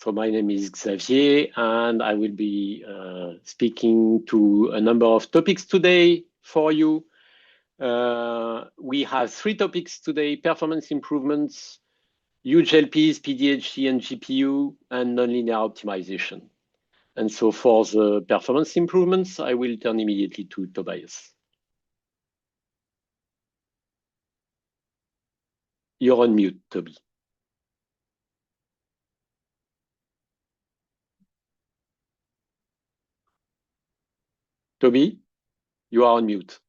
So my name is Xavier, and I will be speaking to a number of topics today for you. We have 3 topics today: performance improvements, huge LPs, PDHG and GPU, and nonlinear optimization. And so for the performance improvements, I will turn immediately to Tobias. You're on mute, Toby. Toby, you are on mute.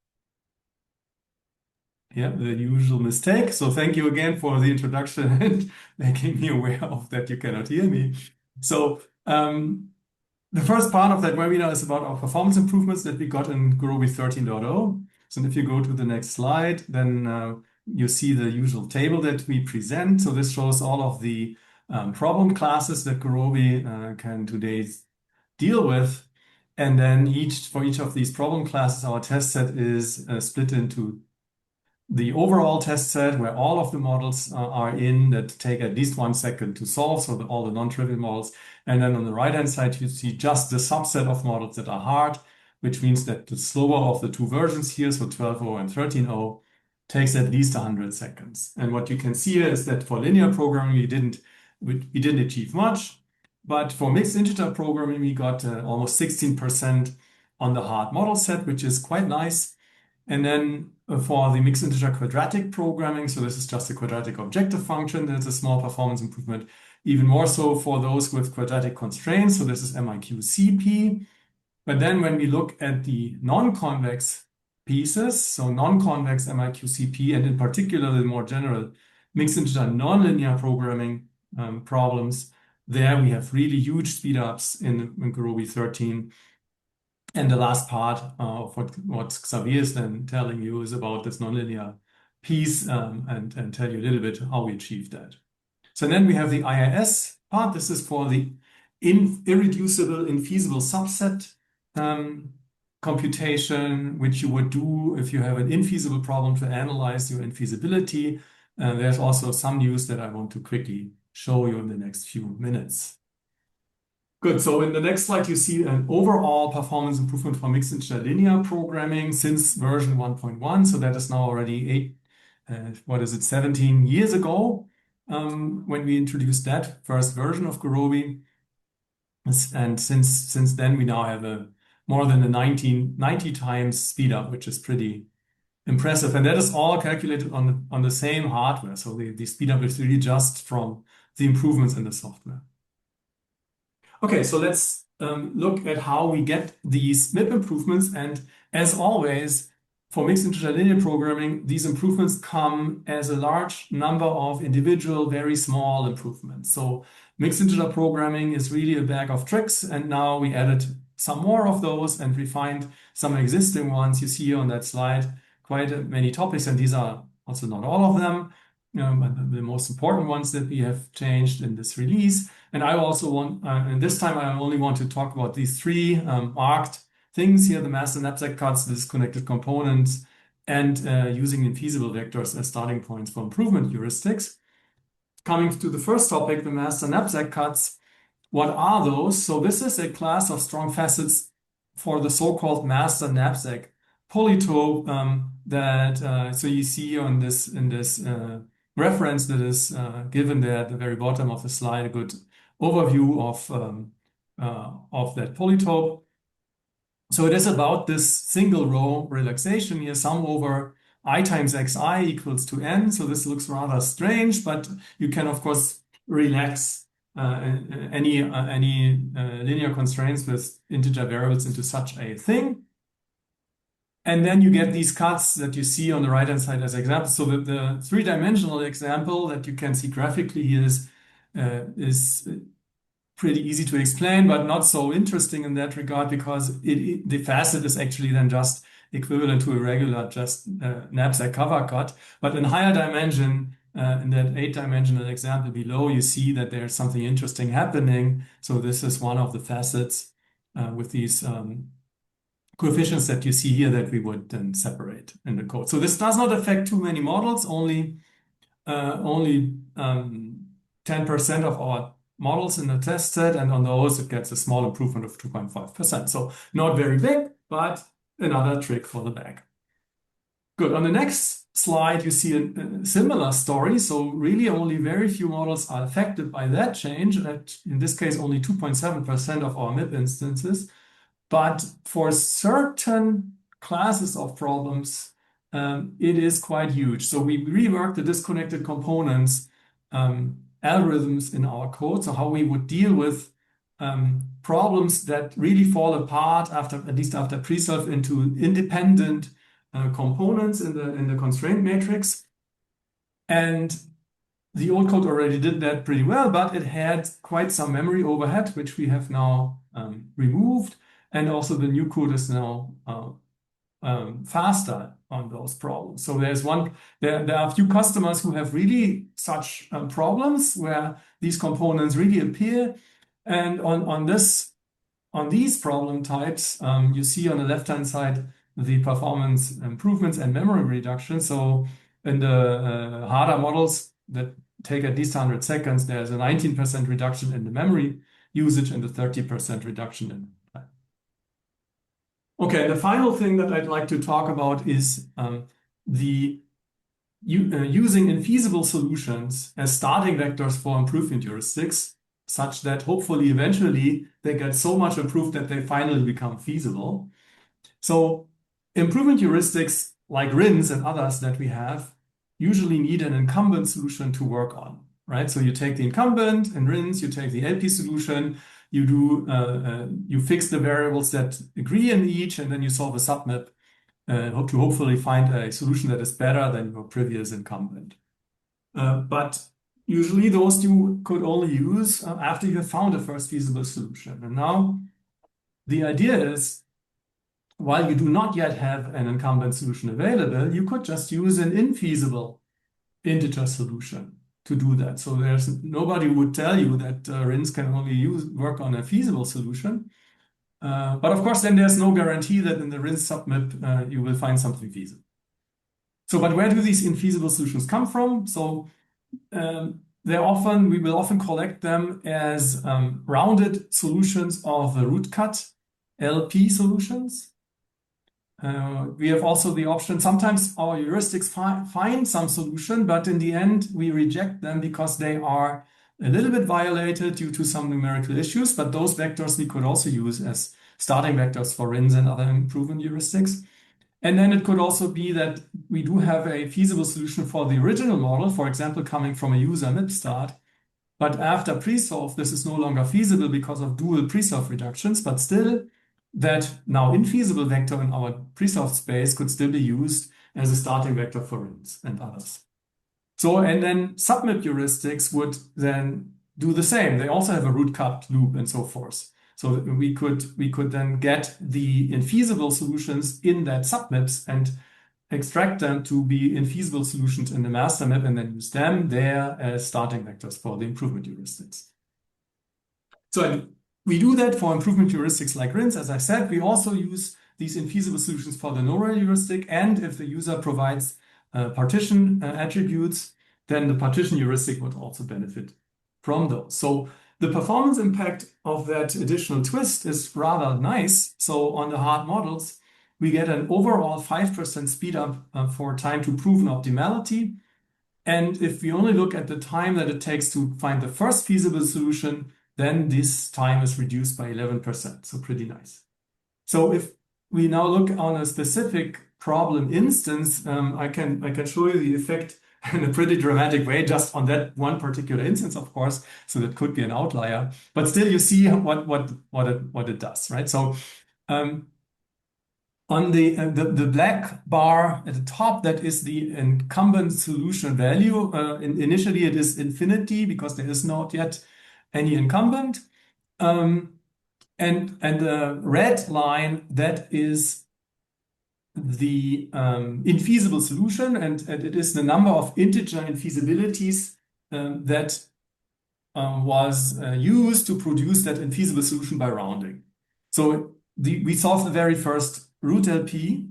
Yeah, the usual mistake. So thank you again for the introduction and making me aware of that you cannot hear me. So the first part of that webinar is about our performance improvements that we got in Gurobi 13.0. So if you go to the next slide, then you see the usual table that we present. So this shows all of the problem classes that Gurobi can today deal with. And then for each of these problem classes, our test set is split into the overall test set where all of the models are in that take at least 1 second to solve, so all the non-trivial models. And then on the right-hand side, you see just the subset of models that are hard, which means that the slower of the 2 versions here, so 12.0 and 13.0, takes at least 100 seconds. And what you can see here is that for linear programming, we didn't achieve much, but for mixed integer programming, we got almost 16% on the hard model set, which is quite nice. And then for the mixed integer quadratic programming, so this is just a quadratic objective function, there's a small performance improvement, even more so for those with quadratic constraints. So this is MIQ-CP. But then when we look at the non-convex pieces, so non-convex MIQ-CP, and in particular the more general mixed integer nonlinear programming problems, there we have really huge speedups in Gurobi 13. And the last part of what Xavier is then telling you is about this nonlinear piece and tell you a little bit how we achieved that. So then we have the IIS part. This is for the irreducible infeasible subset computation, which you would do if you have an infeasible problem to analyze your infeasibility. There's also some news that I want to quickly show you in the next few minutes. Good. So in the next slide, you see an overall performance improvement for mixed integer linear programming since version 1.1. So that is now already 17 years ago when we introduced that first version of Gurobi. And since then, we now have more than a 90 times speed up, which is pretty impressive. And that is all calculated on the same hardware. So the speed up is really just from the improvements in the software. Okay, so let's look at how we get these MIP improvements. And as always, for mixed integer linear programming, these improvements come as a large number of individual, very small improvements. So mixed integer programming is really a bag of tricks. And now we added some more of those and refined some existing ones. You see here on that slide quite many topics, and these are also not all of them. But the most important ones that we have changed in this release. And I also want, and this time I only want to talk about these 3 marked things here: the master knapsack cuts, the disconnected components, and using infeasible vectors as starting points for improvement heuristics. Coming to the first topic, the master knapsack cuts. What are those? So this is a class of strong facets for the so-called master knapsack polytope that so you see in this reference that is given there at the very bottom of the slide, a good overview of that polytope. So it is about this single row relaxation here, sum over I times xi equals to n. So this looks rather strange, but you can of course relax any linear constraints with integer variables into such a thing. And then you get these cuts that you see on the right-hand side as examples. So the 3-dimensional example that you can see graphically here is pretty easy to explain, but not so interesting in that regard, because the facet is actually then just equivalent to a regular just knapsack cover cut. But in higher dimension, in that 8-dimensional example below, you see that there's something interesting happening. So this is one of the facets with these coefficients that you see here that we would then separate in the code. So this does not affect too many models, only 10% of our models in the test set, and on those it gets a small improvement of 2.5%. So not very big, but another trick for the bag. Good. On the next slide, you see a similar story. So really only very few models are affected by that change. In this case, only 2.7% of our MIP instances. But for certain classes of problems, it is quite huge. So we reworked the disconnected components algorithms in our code. So how we would deal with problems that really fall apart at least after pre-solve into independent components in the constraint matrix. And the old code already did that pretty well, but it had quite some memory overhead, which we have now removed. And also the new code is now faster on those problems. So there are a few customers who have really such problems where these components really appear. And on these problem types, you see on the left-hand side the performance improvements and memory reduction. So in the harder models that take at least 100 seconds, there's a 19% reduction in the memory usage and a 30% reduction in time. Okay, the final thing that I'd like to talk about is using infeasible solutions as starting vectors for improvement heuristics, such that hopefully eventually they get so much improved that they finally become feasible. So improvement heuristics like RINs and others that we have usually need an incumbent solution to work on, right? So you take the incumbent in RINs, you take the LP solution, you fix the variables that agree in each, and then you solve a submip to hopefully find a solution that is better than your previous incumbent. But usually those you could only use after you have found a first feasible solution. And now the idea is, while you do not yet have an incumbent solution available, you could just use an infeasible integer solution to do that. So there's nobody would tell you that RINs can only work on a feasible solution. But of course, then there's no guarantee that in the RINs submip you will find something feasible. So, but where do these infeasible solutions come from? So we will often collect them as rounded solutions of the root cut LP solutions. We have also the option, sometimes our heuristics find some solution, but in the end, we reject them because they are a little bit violated due to some numerical issues, but those vectors we could also use as starting vectors for RINs and other improvement heuristics. And then it could also be that we do have a feasible solution for the original model, for example, coming from a user MIP start, but after pre-solve, this is no longer feasible because of dual pre-solve reductions, but still, that now infeasible vector in our pre-solved space could still be used as a starting vector for RINs and others. So, and then submip heuristics would then do the same. They also have a root cut loop and so forth. So we could then get the infeasible solutions in that submips and extract them to be infeasible solutions in the master map and then use them there as starting vectors for the improvement heuristics. So we do that for improvement heuristics like RINs. As I said, we also use these infeasible solutions for the no-rail heuristic. And if the user provides partition attributes, then the partition heuristic would also benefit from those. So the performance impact of that additional twist is rather nice. So on the hard models, we get an overall 5% speed up for time to proven optimality. And if we only look at the time that it takes to find the first feasible solution, then this time is reduced by 11%, so pretty nice. So if we now look on a specific problem instance, I can show you the effect in a pretty dramatic way just on that one particular instance, of course, so that could be an outlier, but still you see what it does, right? So on the black bar at the top, that is the incumbent solution value. Initially, it is infinity because there is not yet any incumbent. And the red line, that is the infeasible solution, and it is the number of integer infeasibilities that was used to produce that infeasible solution by rounding. So we solved the very first root LP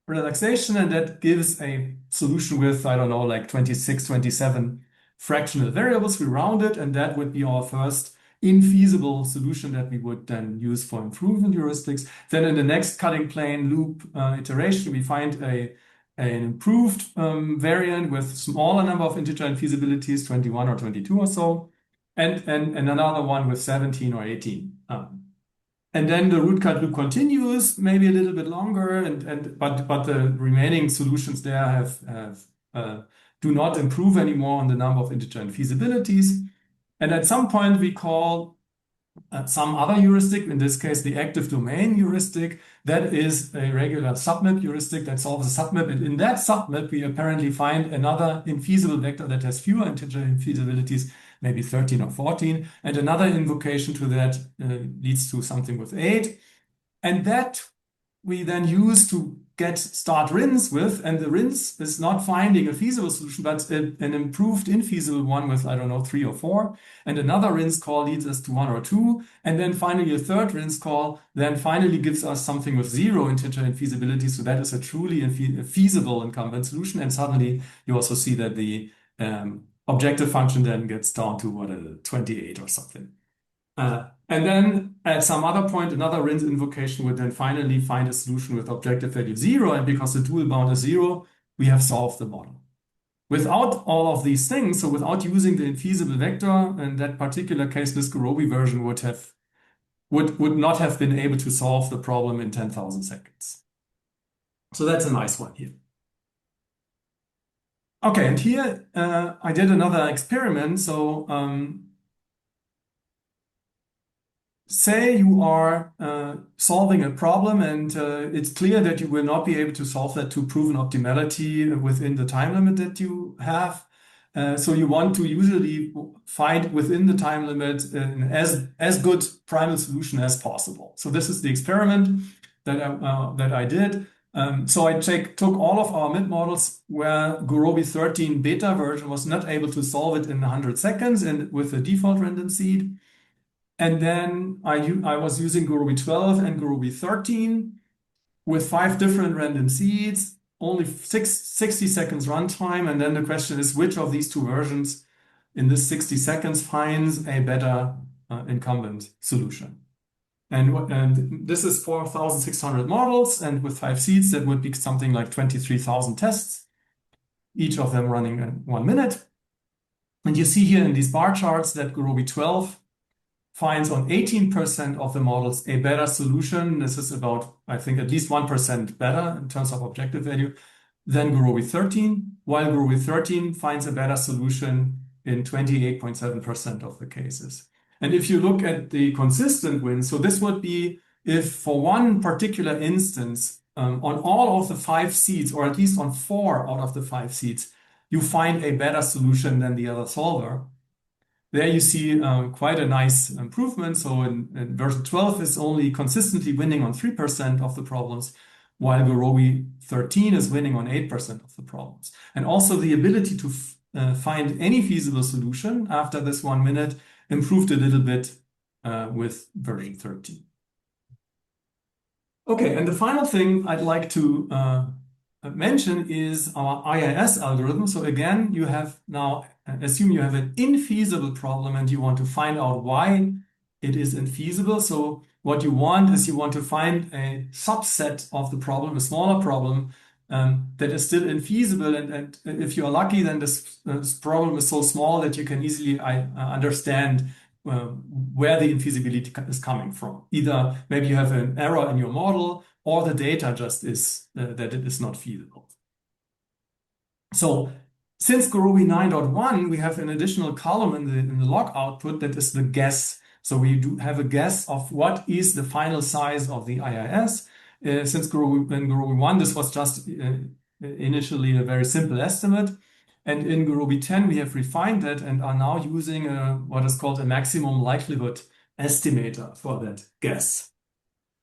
relaxation, and that gives a solution with, I don't know, like 26, 27 fractional variables. We round it, and that would be our first infeasible solution that we would then use for improvement heuristics. Then in the next cutting plane loop iteration, we find an improved variant with smaller number of integer infeasibilities, 21 or 22 or so, and another one with 17 or 18. And then the root cut loop continues, maybe a little bit longer, but the remaining solutions there do not improve anymore on the number of integer infeasibilities. And at some point, we call some other heuristic, in this case, the active domain heuristic. That is a regular submap heuristic that solves a submap. And in that submap, we apparently find another infeasible vector that has fewer integer infeasibilities, maybe 13 or 14. And another invocation to that leads to something with 8. And that we then use to get start rinse with, and the rinse is not finding a feasible solution, but an improved infeasible one with, I don't know, 3 or 4. And another rinse call leads us to 1 or 2. And then finally a third rinse call then finally gives us something with 0 integer infeasibility. So that is a truly feasible incumbent solution. And suddenly you also see that the objective function then gets down to what, 28 or something. And then at some other point, another rinse invocation would then finally find a solution with objective value 0. And because the dual bound is 0, we have solved the model. Without all of these things, so without using the infeasible vector, in that particular case, this Gurobi version would not have been able to solve the problem in 10,000 seconds. So that's a nice one here. Okay, and here I did another experiment. So say you are solving a problem and it's clear that you will not be able to solve that to proven optimality within the time limit that you have. So you want to usually find within the time limit an as good primal solution as possible. So this is the experiment that I did. So I took all of our MIP models where Gurobi 13 beta version was not able to solve it in 100 seconds and with the default random seed. And then I was using Gurobi 12 and Gurobi 13 with 5 different random seeds, only 60 seconds runtime. And then the question is, which of these two versions in this 60 seconds finds a better incumbent solution? And this is 4,600 models. And with 5 seeds, that would be something like 23,000 tests, each of them running in 1 minute. And you see here in these bar charts that Gurobi 12 finds on 18% of the models a better solution. This is about, I think, at least 1% better in terms of objective value than Gurobi 13, while Gurobi 13 finds a better solution in 28.7% of the cases. And if you look at the consistent wins, so this would be if for one particular instance, on all of the 5 seeds, or at least on 4 out of the 5 seeds, you find a better solution than the other solver. There you see quite a nice improvement. So in version 12 is only consistently winning on 3% of the problems, while Gurobi 13 is winning on 8% of the problems. And also the ability to find any feasible solution after this 1 minute improved a little bit with version 13. Okay, and the final thing I'd like to mention is our IIS algorithm. So again, you have now, assume you have an infeasible problem and you want to find out why it is infeasible. So what you want is you want to find a subset of the problem, a smaller problem that is still infeasible. And if you are lucky, then this problem is so small that you can easily understand where the infeasibility is coming from. Either maybe you have an error in your model, or the data just is that it is not feasible. So since Gurobi 9.1, we have an additional column in the log output that is the guess. So we do have a guess of what is the final size of the IIS. Since in Gurobi 1, this was just initially a very simple estimate. And in Gurobi 10, we have refined that and are now using what is called a maximum likelihood estimator for that guess.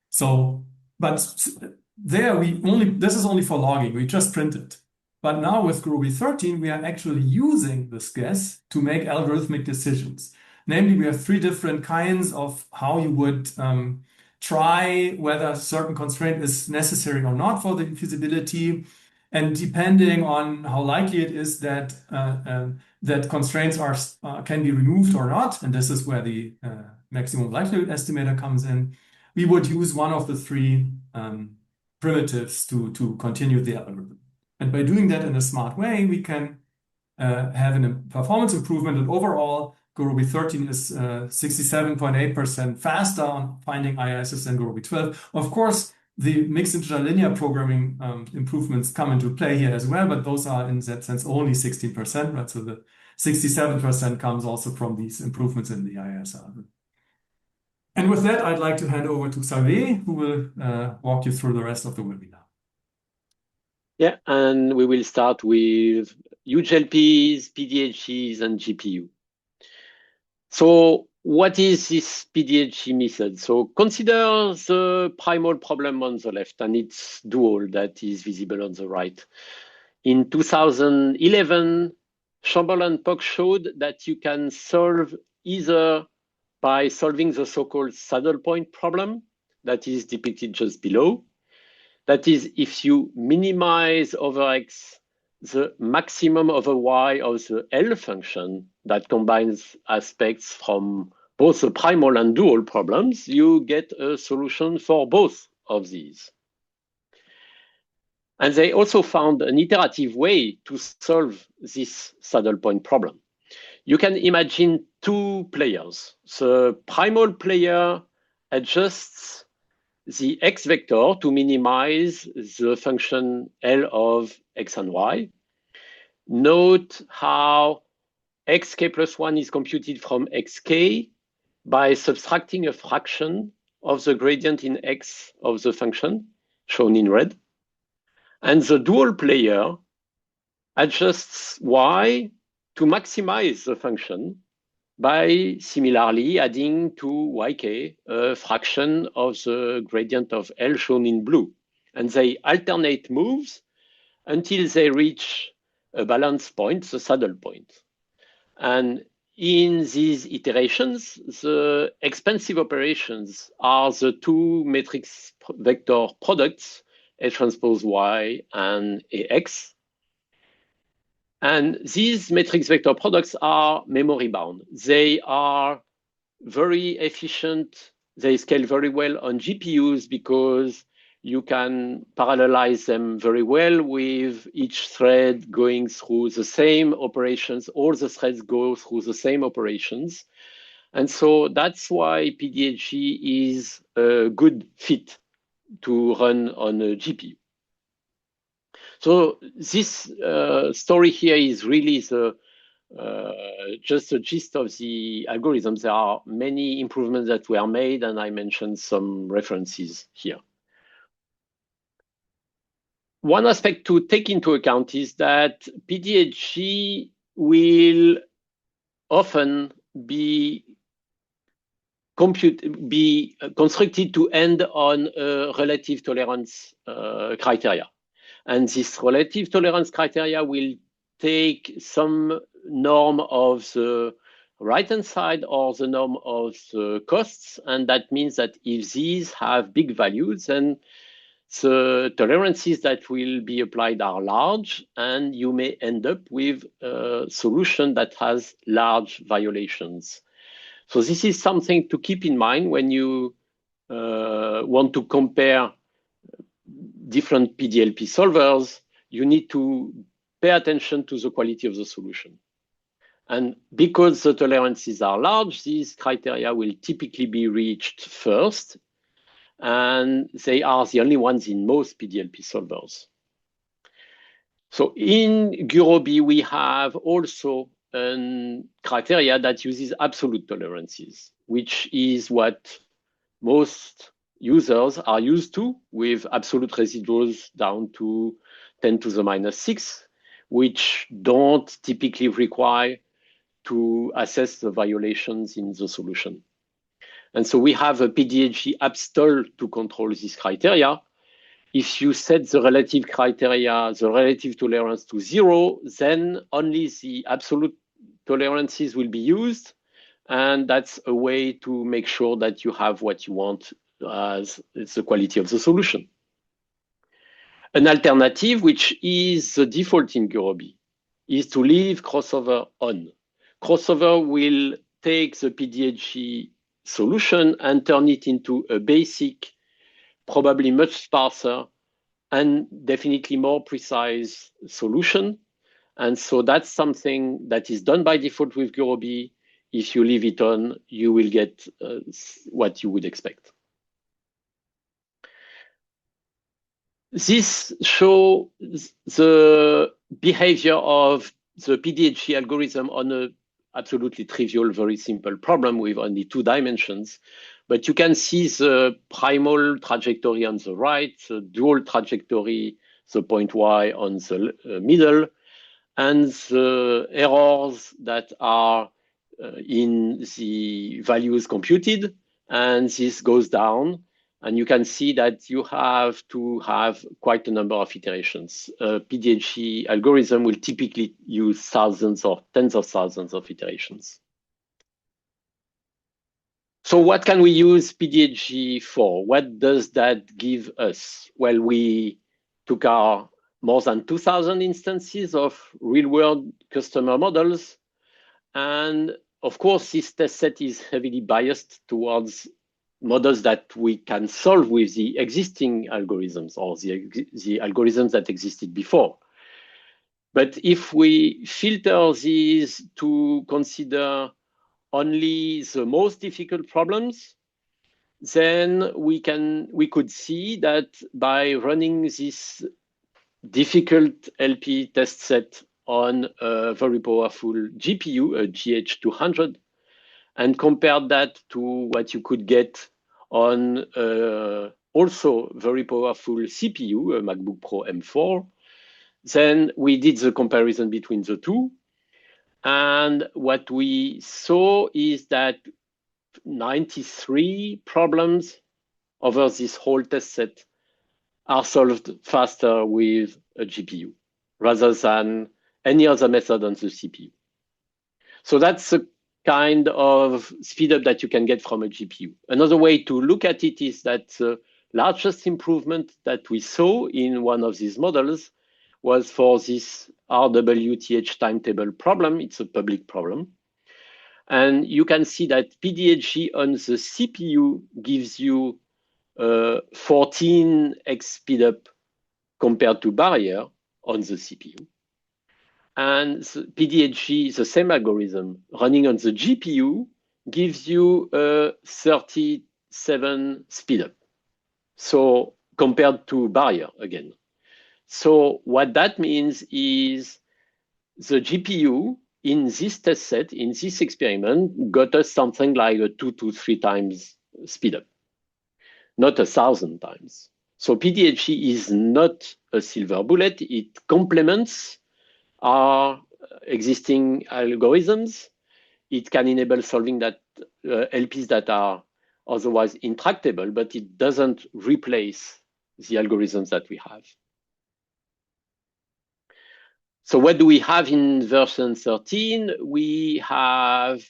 So, but there this is only for logging, we just print it. But now with Gurobi 13, we are actually using this guess to make algorithmic decisions. Namely, we have 3 different kinds of how you would try whether a certain constraint is necessary or not for the infeasibility. And depending on how likely it is that that constraints can be removed or not, and this is where the maximum likelihood estimator comes in, we would use one of the three primitives to continue the algorithm. And by doing that in a smart way, we can have a performance improvement, and overall, Gurobi 13 is 67.8% faster on finding IISs than Gurobi 12. Of course, the mixed integer linear programming improvements come into play here as well, but those are in that sense only 16%, right? So the 67% comes also from these improvements in the IIS algorithm. And with that, I'd like to hand over to Xavier, who will walk you through the rest of the webinar. Yeah, and we will start with UGLPs, PDHGs, and GPU. So what is this PDHG method? So consider the primal problem on the left and its dual that is visible on the right. In 2011, Chamberlain and Pock showed that you can solve either by solving the so-called saddle point problem that is depicted just below. That is, if you minimize over x the maximum over y of the L function that combines aspects from both the primal and dual problems, you get a solution for both of these. And they also found an iterative way to solve this saddle point problem. You can imagine two players. The primal player adjusts the x vector to minimize the function L of x and y. Note how xk plus 1 is computed from xk by subtracting a fraction of the gradient in x of the function, shown in red. And the dual player adjusts y to maximize the function by similarly adding to yk a fraction of the gradient of L shown in blue. And they alternate moves until they reach a balance point, the saddle point. And in these iterations, the expensive operations are the two matrix vector products, A transpose Y and AX. And these matrix vector products are memory bound. They are very efficient. They scale very well on GPUs because you can parallelize them very well with each thread going through the same operations. All the threads go through the same operations. And so that's why PDHG is a good fit to run on a GPU. So this story here is really just the gist of the algorithm. There are many improvements that were made, and I mentioned some references here. One aspect to take into account is that PDHG will often be constructed to end on a relative tolerance criteria. And this relative tolerance criteria will take some norm of the right-hand side or the norm of the costs. And that means that if these have big values, then the tolerances that will be applied are large, and you may end up with a solution that has large violations. So this is something to keep in mind when you want to compare different PDLP solvers. You need to pay attention to the quality of the solution. And because the tolerances are large, these criteria will typically be reached first, and they are the only ones in most PDLP solvers. So in Gurobi, we have also a criteria that uses absolute tolerances, which is what most users are used to, with absolute residuals down to 10 to the minus 6, which don't typically require to assess the violations in the solution. And so we have a PDHG abstol to control this criteria. If you set the relative criteria, the relative tolerance to 0, then only the absolute tolerances will be used. And that's a way to make sure that you have what you want as the quality of the solution. An alternative, which is the default in Gurobi, is to leave crossover on. Crossover will take the PDHG solution and turn it into a basic, probably much sparser, and definitely more precise solution. And so that's something that is done by default with Gurobi. If you leave it on, you will get what you would expect. This shows the behavior of the PDHG algorithm on a absolutely trivial, very simple problem with only 2 dimensions. But you can see the primal trajectory on the right, the dual trajectory, the point Y on the middle, and the errors that are in the values computed. And this goes down. And you can see that you have to have quite a number of iterations. PDHG algorithm will typically use thousands or tens of thousands of iterations. So what can we use PDHG for? What does that give us? Well, we took our more than 2,000 instances of real-world customer models. And of course, this test set is heavily biased towards models that we can solve with the existing algorithms or the algorithms that existed before. But if we filter these to consider only the most difficult problems, then we could see that by running this difficult LP test set on a very powerful GPU, a GH200, and compare that to what you could get on also very powerful CPU, a MacBook Pro M4. Then we did the comparison between the two. And what we saw is that 93 problems over this whole test set are solved faster with a GPU rather than any other method on the CPU. So that's the kind of speed up that you can get from a GPU. Another way to look at it is that the largest improvement that we saw in one of these models was for this RWTH timetable problem. It's a public problem. And you can see that PDHG on the CPU gives you 14x speed up compared to barrier on the CPU. And PDHG, the same algorithm, running on the GPU, gives you a 37 speed up. So compared to barrier again. So what that means is the GPU in this test set, in this experiment, got us something like a 2 to 3 times speed up, not 1,000 times. So PDHG is not a silver bullet. It complements our existing algorithms. It can enable solving that LPs that are otherwise intractable, but it doesn't replace the algorithms that we have. So what do we have in version 13? We have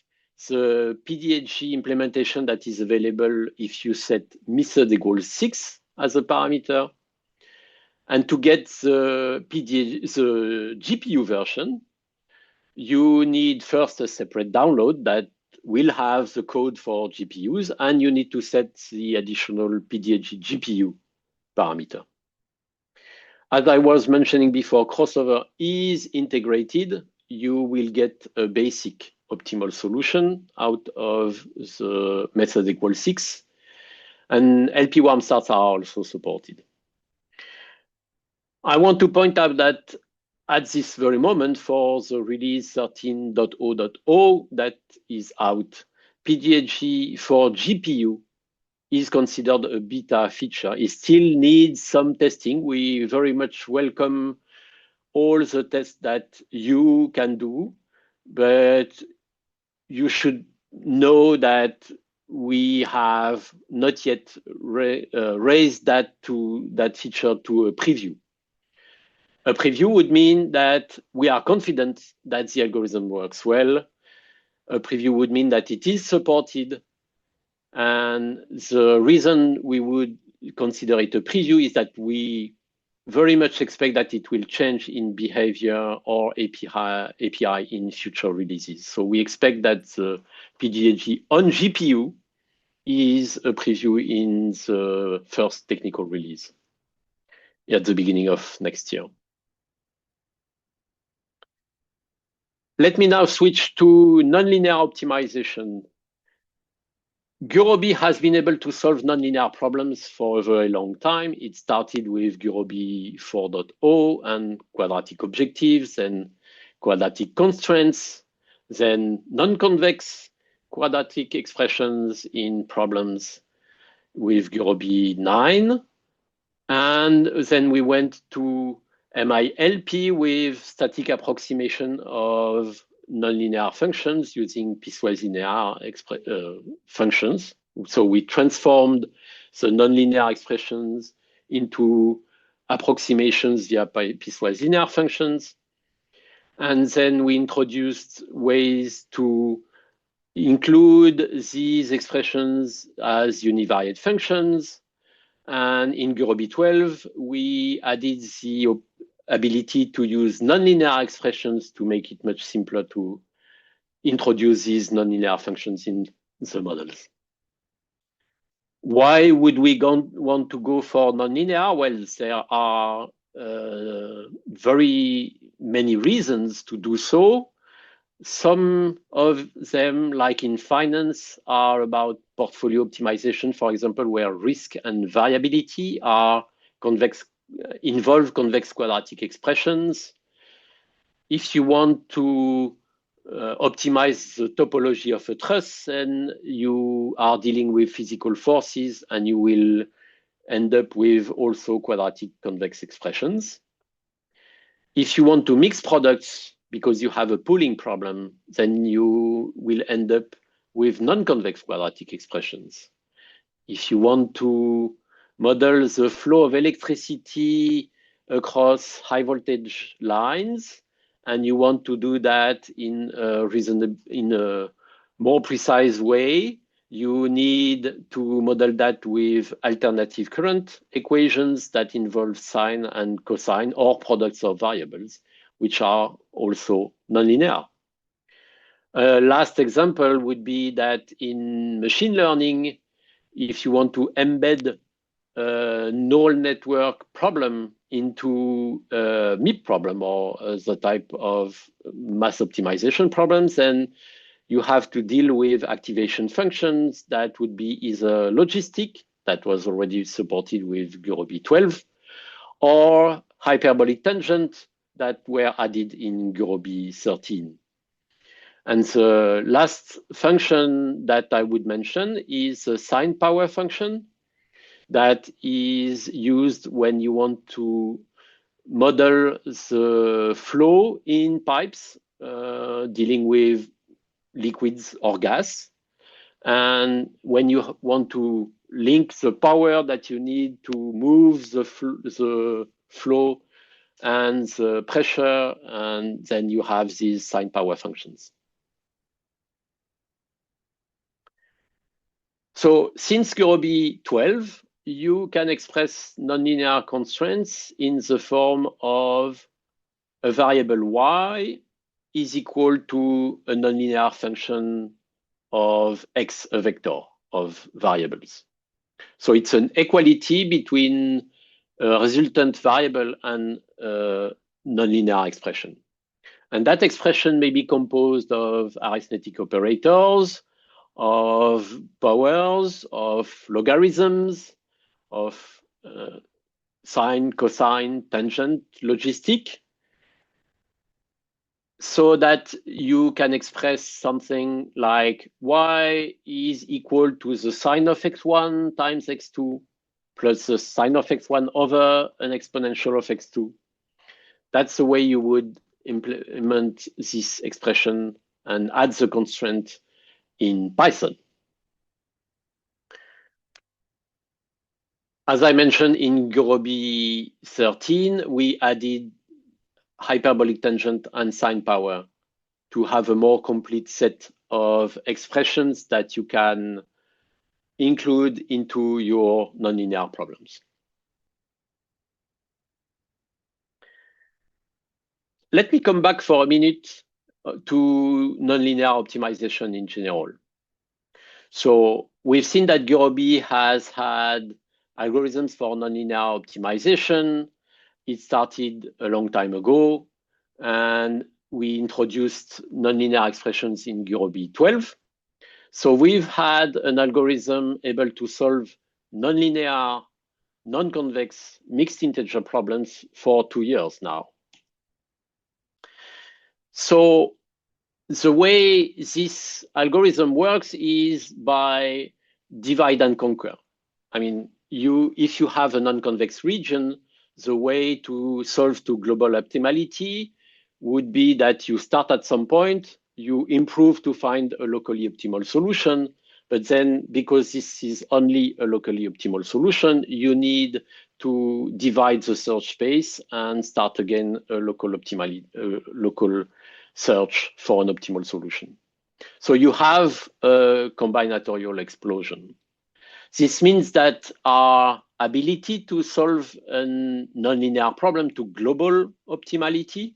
the PDHG implementation that is available if you set method equals 6 as a parameter. And to get the GPU version, you need first a separate download that will have the code for GPUs, and you need to set the additional PDHG GPU parameter. As I was mentioning before, crossover is integrated. You will get a basic optimal solution out of the method equals 6. And LP warm starts are also supported. I want to point out that at this very moment, for the release 13.0.0 that is out, PDHG for GPU is considered a beta feature. It still needs some testing. We very much welcome all the tests that you can do, but you should know that we have not yet raised that feature to a preview. A preview would mean that we are confident that the algorithm works well. A preview would mean that it is supported. And the reason we would consider it a preview is that we very much expect that it will change in behavior or API in future releases. So we expect that the PDHG on GPU is a preview in the first technical release at the beginning of next year. Let me now switch to nonlinear optimization. Gurobi has been able to solve nonlinear problems for a very long time. It started with Gurobi 4.0 and quadratic objectives and quadratic constraints, then non-convex quadratic expressions in problems with Gurobi 9. And then we went to MILP with static approximation of nonlinear functions using piecewise linear functions. So we transformed the nonlinear expressions into approximations via piecewise linear functions. And then we introduced ways to include these expressions as univariate functions. And in Gurobi 12, we added the ability to use nonlinear expressions to make it much simpler to introduce these nonlinear functions in the models. Why would we want to go for nonlinear? Well, there are very many reasons to do so. Some of them, like in finance, are about portfolio optimization, for example, where risk and variability are involve convex quadratic expressions. If you want to optimize the topology of a truss, then you are dealing with physical forces and you will end up with also quadratic convex expressions. If you want to mix products because you have a pooling problem, then you will end up with non-convex quadratic expressions. If you want to model the flow of electricity across high voltage lines, and you want to do that in a more precise way, you need to model that with alternative current equations that involve sine and cosine or products of variables, which are also nonlinear. Last example would be that in machine learning, if you want to embed a neural network problem into a MIP problem or the type of mass optimization problems, then you have to deal with activation functions that would be either logistic, that was already supported with Gurobi 12, or hyperbolic tangent that were added in Gurobi 13. And the last function that I would mention is a sine power function that is used when you want to model the flow in pipes dealing with liquids or gas. And when you want to link the power that you need to move the flow and the pressure, and then you have these sine power functions. So since Gurobi 12, you can express nonlinear constraints in the form of a variable y is equal to a nonlinear function of x, a vector of variables. So it's an equality between a resultant variable and a nonlinear expression. And that expression may be composed of arithmetic operators, of powers, of logarithms, of sine, cosine, tangent, logistic, so that you can express something like y is equal to the sine of x1 times x2 plus the sine of x1 over an exponential of x2. That's the way you would implement this expression and add the constraint in Python. As I mentioned in Gurobi 13, we added hyperbolic tangent and sine power to have a more complete set of expressions that you can include into your nonlinear problems. let me come back for a minute to nonlinear optimization in general. So we've seen that Gurobi has had algorithms for nonlinear optimization. It started a long time ago, and we introduced nonlinear expressions in Gurobi 12. So we've had an algorithm able to solve nonlinear, non-convex mixed integer problems for 2 years now. So the way this algorithm works is by divide and conquer. I mean, if you have a non-convex region, the way to solve to global optimality would be that you start at some point, you improve to find a locally optimal solution, but then because this is only a locally optimal solution, you need to divide the search space and start again a local search for an optimal solution. So you have a combinatorial explosion. This means that our ability to solve a nonlinear problem to global optimality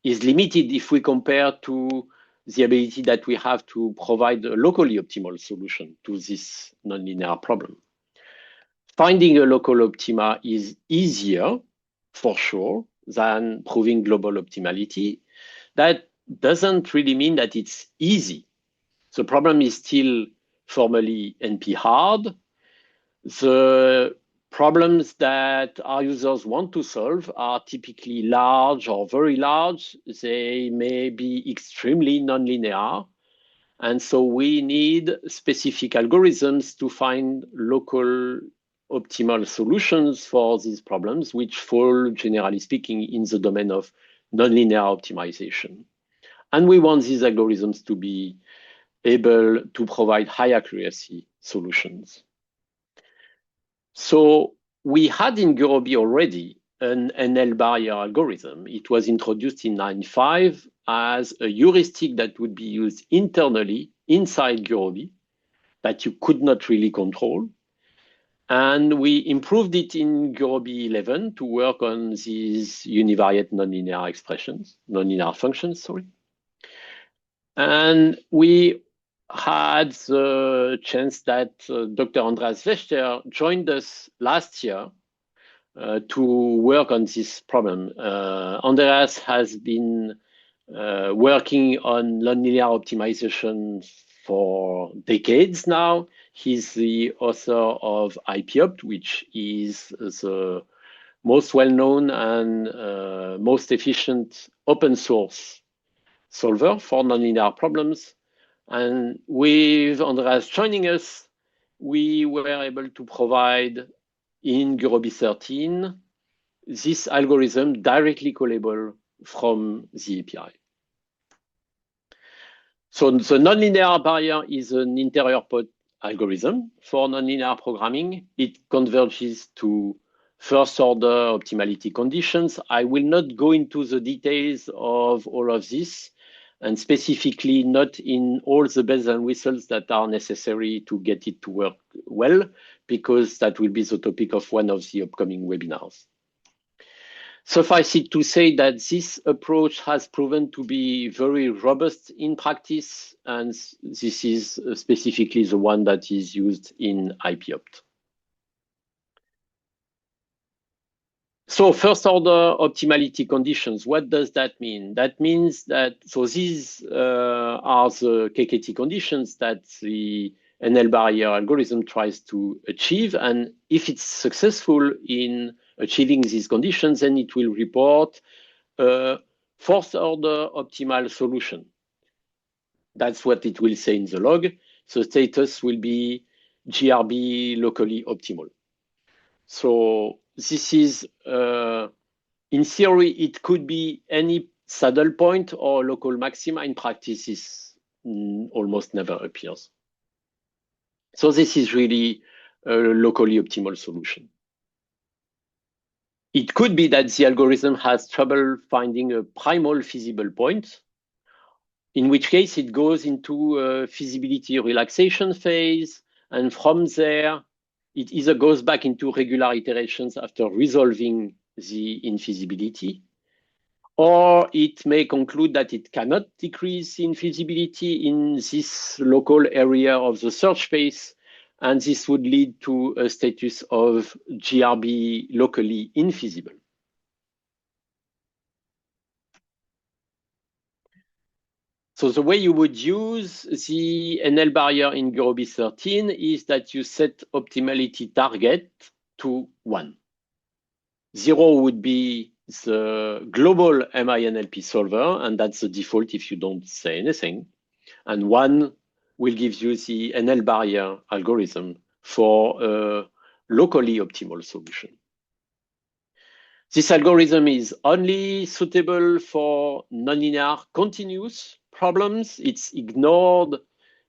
is limited if we compare to the ability that we have to provide a locally optimal solution to this nonlinear problem. Finding a local optima is easier, for sure, than proving global optimality. That doesn't really mean that it's easy. The problem is still formally NP hard. The problems that our users want to solve are typically large or very large. They may be extremely nonlinear. And so we need specific algorithms to find local optimal solutions for these problems, which fall, generally speaking, in the domain of nonlinear optimization. And we want these algorithms to be able to provide high accuracy solutions. So we had in Gurobi already an NL barrier algorithm. It was introduced in 9.5 as a heuristic that would be used internally inside Gurobi that you could not really control. And we improved it in Gurobi 11 to work on these univariate nonlinear expressions, nonlinear functions, sorry. And we had the chance that Dr. Andreas Wächter joined us last year to work on this problem. Andreas has been working on nonlinear optimization for decades now. He's the author of IPOpt, which is the most well-known and most efficient open source solver for nonlinear problems. And with Andreas joining us, we were able to provide in Gurobi 13 this algorithm directly callable from the API. So the nonlinear barrier is an interior pod algorithm for nonlinear programming. It converges to first order optimality conditions. I will not go into the details of all of this, and specifically not in all the bells and whistles that are necessary to get it to work well, because that will be the topic of one of the upcoming webinars. Suffice it to say that this approach has proven to be very robust in practice, and this is specifically the one that is used in IPOpt. So first order optimality conditions, what does that mean? That means that, so these are the KKT conditions that the NL barrier algorithm tries to achieve. And if it's successful in achieving these conditions, then it will report a fourth order optimal solution. That's what it will say in the log. So status will be GRB locally optimal. So this is, in theory, it could be any saddle point or local maxima. In practice, this almost never appears. So this is really a locally optimal solution. It could be that the algorithm has trouble finding a primal feasible point, in which case it goes into a feasibility relaxation phase, and from there, it either goes back into regular iterations after resolving the infeasibility, or it may conclude that it cannot decrease infeasibility in this local area of the search space, and this would lead to a status of GRB locally infeasible. So the way you would use the NL barrier in Gurobi 13 is that you set optimality target to 1. 0 would be the global MINLP solver, and that's the default if you don't say anything. And 1 will give you the NL barrier algorithm for a locally optimal solution. This algorithm is only suitable for nonlinear continuous problems. It's ignored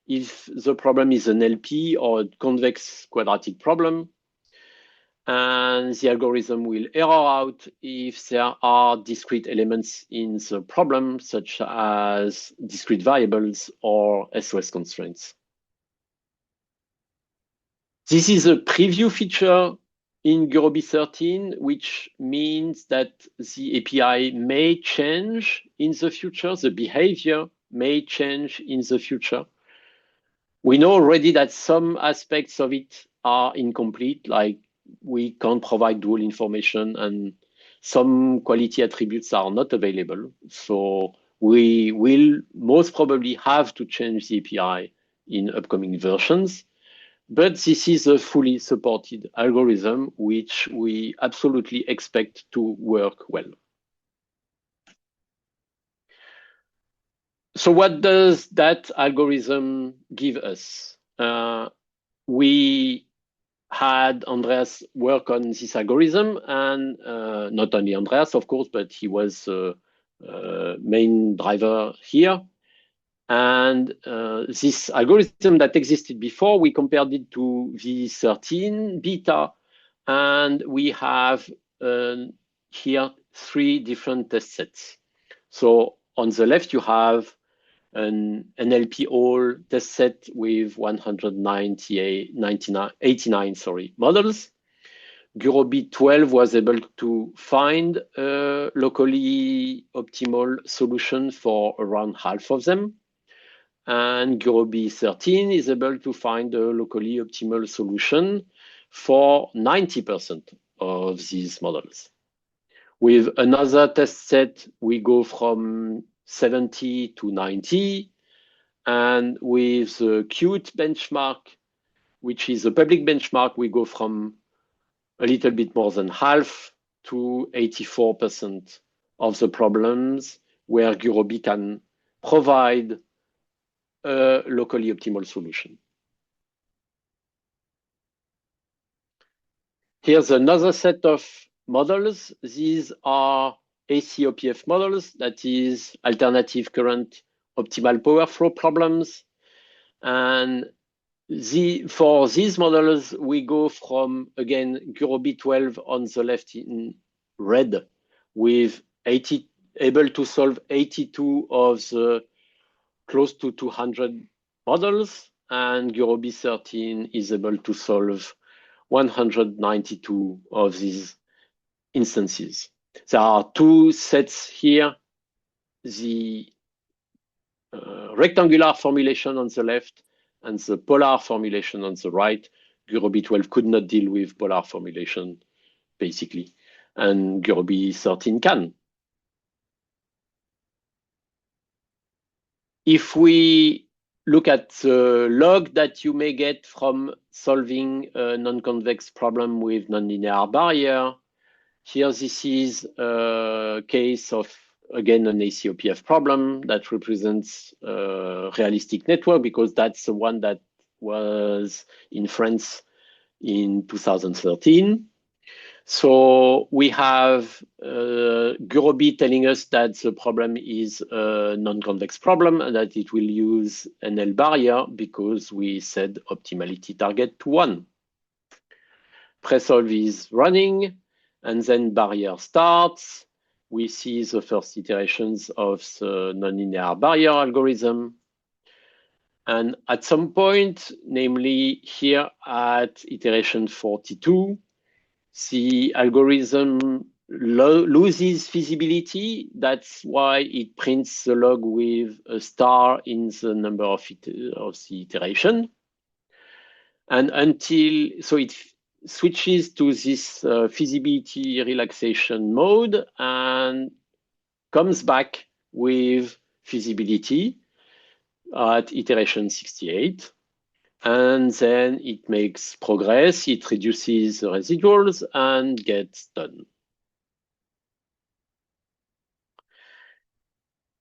if the problem is an LP or a convex quadratic problem. And the algorithm will error out if there are discrete elements in the problem, such as discrete variables or SOS constraints. This is a preview feature in Gurobi 13, which means that the API may change in the future. The behavior may change in the future. We know already that some aspects of it are incomplete, like we can't provide dual information and some quality attributes are not available. So we will most probably have to change the API in upcoming versions. But this is a fully supported algorithm, which we absolutely expect to work well. So what does that algorithm give us? We had Andreas work on this algorithm, and not only Andreas, of course, but he was main driver here. And this algorithm that existed before, we compared it to V13 beta, and we have here 3 different test sets. So on the left, you have an NLP all test set with 189 models. Gurobi 12 was able to find a locally optimal solution for around half of them. And Gurobi 13 is able to find a locally optimal solution for 90% of these models. With another test set, we go from 70 to 90. And with the Qt benchmark, which is a public benchmark, we go from a little bit more than half to 84% of the problems where Gurobi can provide a locally optimal solution. Here's another set of models. These are ACOPF models, that is alternative current optimal power flow problems. And for these models, we go from, again, Gurobi 12 on the left in red, with able to solve 82 of the close to 200 models, and Gurobi 13 is able to solve 192 of these instances. There are 2 sets here, the rectangular formulation on the left and the polar formulation on the right. Gurobi 12 could not deal with polar formulation, basically, and Gurobi 13 can. If we look at the log that you may get from solving a non-convex problem with nonlinear barrier, here this is a case of, again, an ACOPF problem that represents a realistic network, because that's the one that was in France in 2013. So we have Gurobi telling us that the problem is a non-convex problem and that it will use NL barrier because we said optimality target to 1. Presolve is running, and then barrier starts. We see the first iterations of the nonlinear barrier algorithm. And at some point, namely here at iteration 42, the algorithm loses feasibility. That's why it prints the log with a star in the number of the iteration. And so it switches to this feasibility relaxation mode and comes back with feasibility at iteration 68. And then it makes progress, it reduces the residuals and gets done.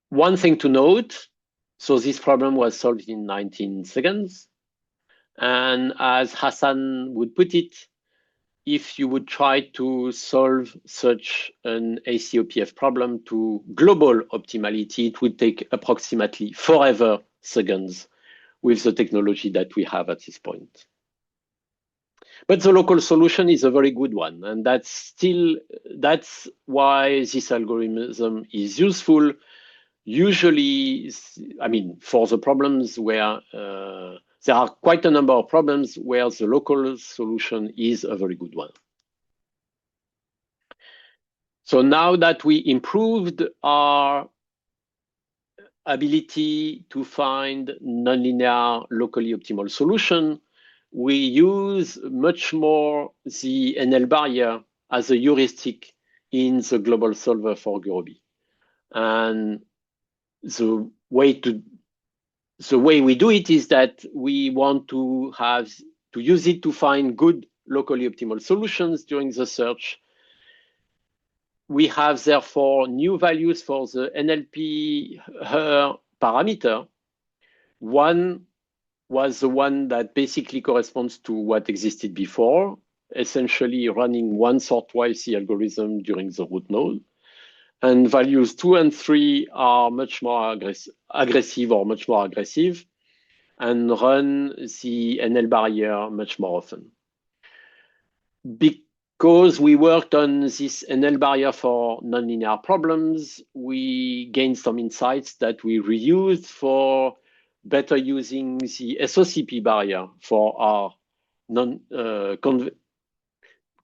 One thing to note, so this problem was solved in 19 seconds. And as Hassan would put it, if you would try to solve such an ACOPF problem to global optimality, it would take approximately forever seconds with the technology that we have at this point. But the local solution is a very good one. And that's why this algorithm is useful. Usually, I mean, for the problems where there are quite a number of problems where the local solution is a very good one. So now that we improved our ability to find nonlinear locally optimal solution, we use much more the NL barrier as a heuristic in the global solver for Gurobi. And the way we do it is that we want to use it to find good locally optimal solutions during the search. We have therefore new values for the NLP parameter. One was the one that basically corresponds to what existed before, essentially running once or twice the algorithm during the root node. And values 2 and 3 are much more aggressive or much more aggressive and run the NL barrier much more often. Because we worked on this NL barrier for nonlinear problems, we gained some insights that we reused for better using the SOCP barrier for our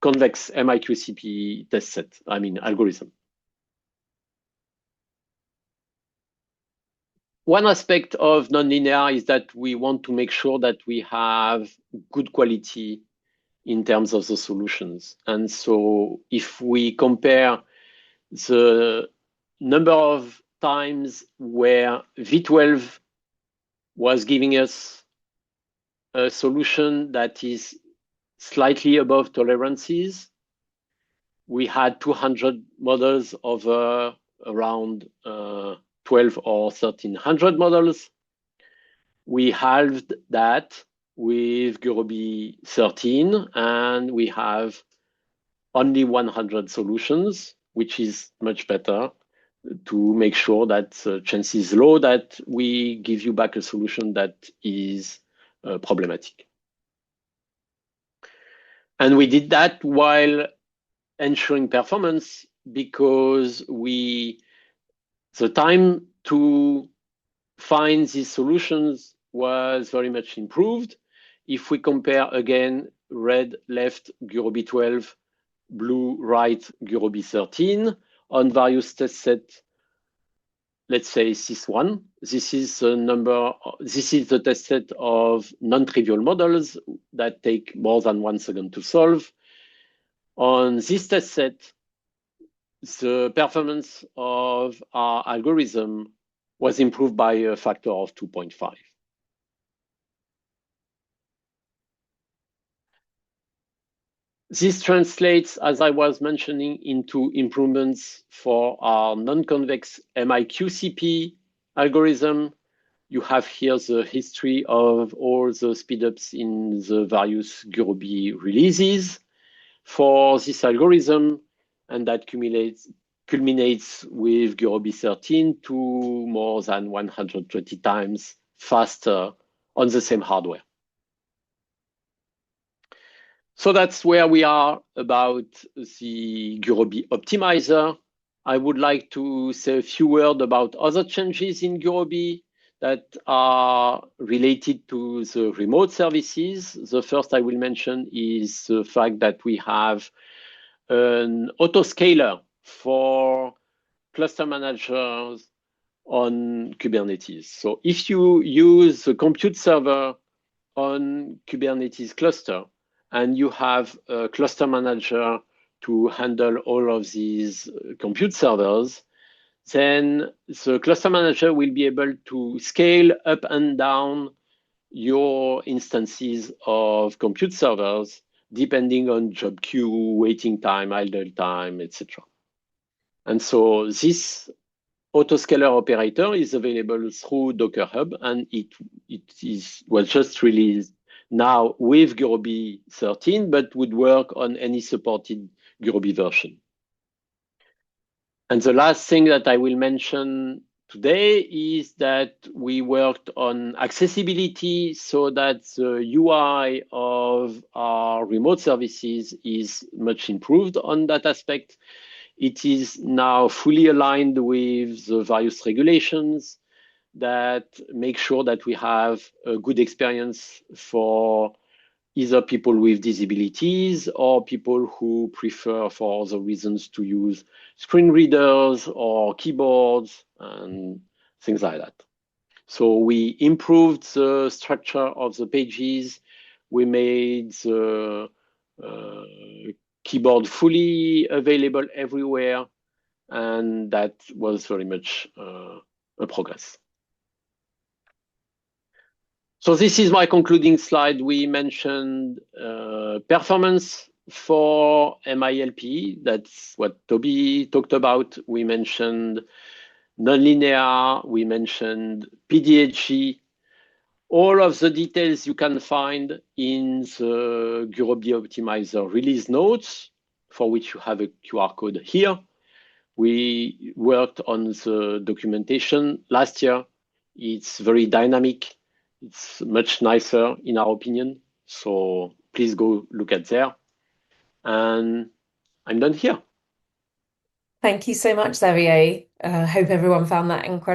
convex MIQCP test set, algorithm. One aspect of nonlinear is that we want to make sure that we have good quality in terms of the solutions. And so if we compare the number of times where V12 was giving us a solution that is slightly above tolerances, we had 200 models over around 12 or 1300 models. We halved that with Gurobi 13, and we have only 100 solutions, which is much better to make sure that the chance is low that we give you back a solution that is problematic. And we did that while ensuring performance because the time to find these solutions was very much improved. If we compare again, red left Gurobi 12, blue right Gurobi 13 on various test sets, let's say SIS1. This is the test set of non-trivial models that take more than 1 second to solve. On this test set, the performance of our algorithm was improved by a factor of 2.5. This translates, as I was mentioning, into improvements for our non-convex MIQCP algorithm. You have here the history of all the speedups in the various Gurobi releases for this algorithm, and that culminates with Gurobi 13 to more than 120 times faster on the same hardware. So that's where we are about the Gurobi optimizer. I would like to say a few words about other changes in Gurobi that are related to the remote services. The first I will mention is the fact that we have an autoscaler for cluster managers on Kubernetes. So if you use a compute server on Kubernetes cluster and you have a cluster manager to handle all of these compute servers, then the cluster manager will be able to scale up and down your instances of compute servers depending on job queue, waiting time, idle time, etc. And so this autoscaler operator is available through Docker Hub, and was just released now with Gurobi 13, but would work on any supported Gurobi version. And the last thing that I will mention today is that we worked on accessibility so that the UI of our remote services is much improved on that aspect. It is now fully aligned with the various regulations that make sure that we have a good experience for either people with disabilities or people who prefer, for other reasons, to use screen readers or keyboards and things like that. So we improved the structure of the pages. We made the keyboard fully available everywhere, and that was very much a progress. So this is my concluding slide. We mentioned performance for MILP. That's what Toby talked about. We mentioned nonlinear. We mentioned PDHG. All of the details you can find in the Gurobi Optimizer release notes, for which you have a QR code here. We worked on the documentation last year. It's very dynamic. It's much nicer in our opinion. So please go look at there. And I'm done here. Thank you so much, Xavier. Hope everyone found that incredible.